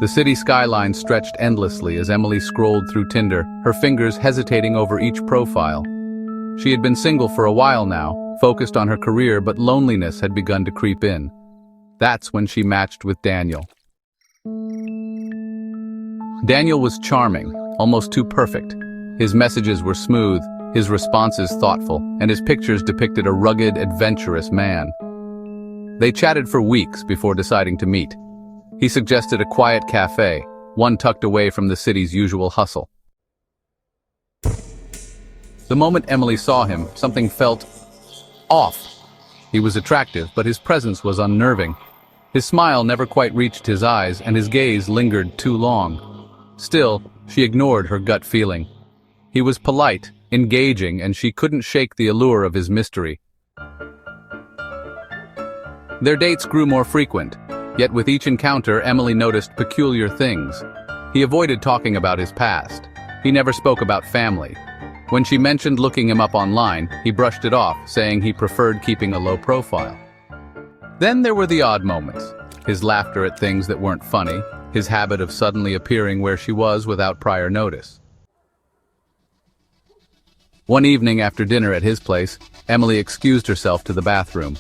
The city skyline stretched endlessly as Emily scrolled through Tinder, her fingers hesitating over each profile. She had been single for a while now, focused on her career, but loneliness had begun to creep in. That's when she matched with Daniel. Daniel was charming, almost too perfect. His messages were smooth, his responses thoughtful, and his pictures depicted a rugged, adventurous man. They chatted for weeks before deciding to meet. He suggested a quiet cafe, one tucked away from the city's usual hustle. The moment Emily saw him, something felt off. He was attractive, but his presence was unnerving. His smile never quite reached his eyes, and his gaze lingered too long. Still, she ignored her gut feeling. He was polite, engaging, and she couldn't shake the allure of his mystery. Their dates grew more frequent, yet with each encounter, Emily noticed peculiar things. He avoided talking about his past. He never spoke about family. When she mentioned looking him up online, he brushed it off, saying he preferred keeping a low profile. Then there were the odd moments. His laughter at things that weren't funny, his habit of suddenly appearing where she was without prior notice. One evening after dinner at his place, Emily excused herself to the bathroom.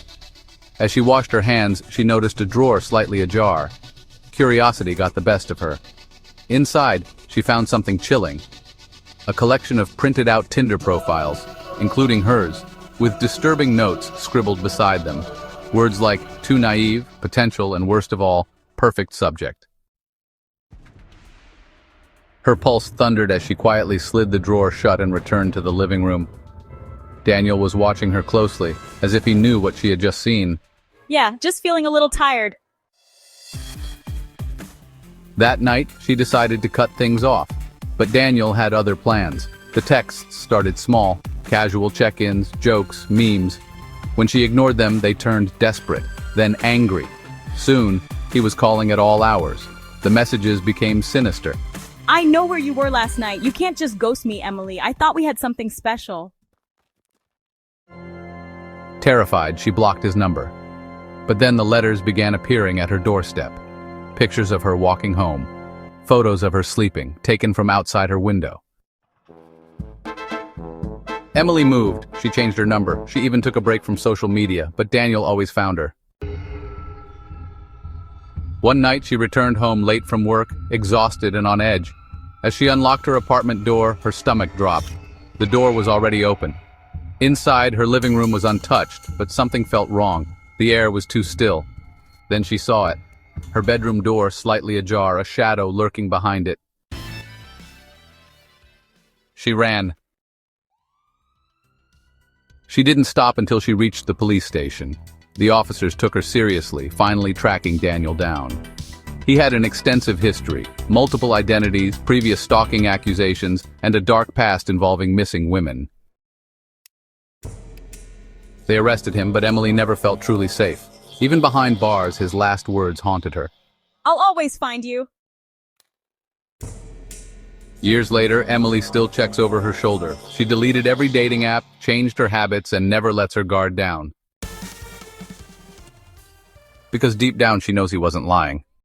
As she washed her hands, she noticed a drawer slightly ajar. Curiosity got the best of her. Inside, she found something chilling. A collection of printed-out Tinder profiles, including hers, with disturbing notes scribbled beside them. Words like too naive, potential, and worst of all, perfect subject. Her pulse thundered as she quietly slid the drawer shut and returned to the living room. Daniel was watching her closely, as if he knew what she had just seen. Yeah, just feeling a little tired. That night, she decided to cut things off. But Daniel had other plans. The texts started small, casual check-ins, jokes, memes. When she ignored them, they turned desperate, then angry. Soon, he was calling at all hours. The messages became sinister. I know where you were last night. You can't just ghost me, Emily. I thought we had something special. Terrified, she blocked his number. But then the letters began appearing at her doorstep. Pictures of her walking home. Photos of her sleeping, taken from outside her window. Emily moved. She changed her number. She even took a break from social media, but Daniel always found her. One night, she returned home late from work, exhausted and on edge. As she unlocked her apartment door, her stomach dropped. The door was already open. Inside, her living room was untouched, but something felt wrong. The air was too still. Then she saw it. Her bedroom door slightly ajar, a shadow lurking behind it. She ran. She didn't stop until she reached the police station. The officers took her seriously, finally tracking Daniel down. He had an extensive history, multiple identities, previous stalking accusations, and a dark past involving missing women. They arrested him, but Emily never felt truly safe. Even behind bars, his last words haunted her. I'll always find you. Years later, Emily still checks over her shoulder. She deleted every dating app, changed her habits, and never lets her guard down. Because deep down she knows he wasn't lying.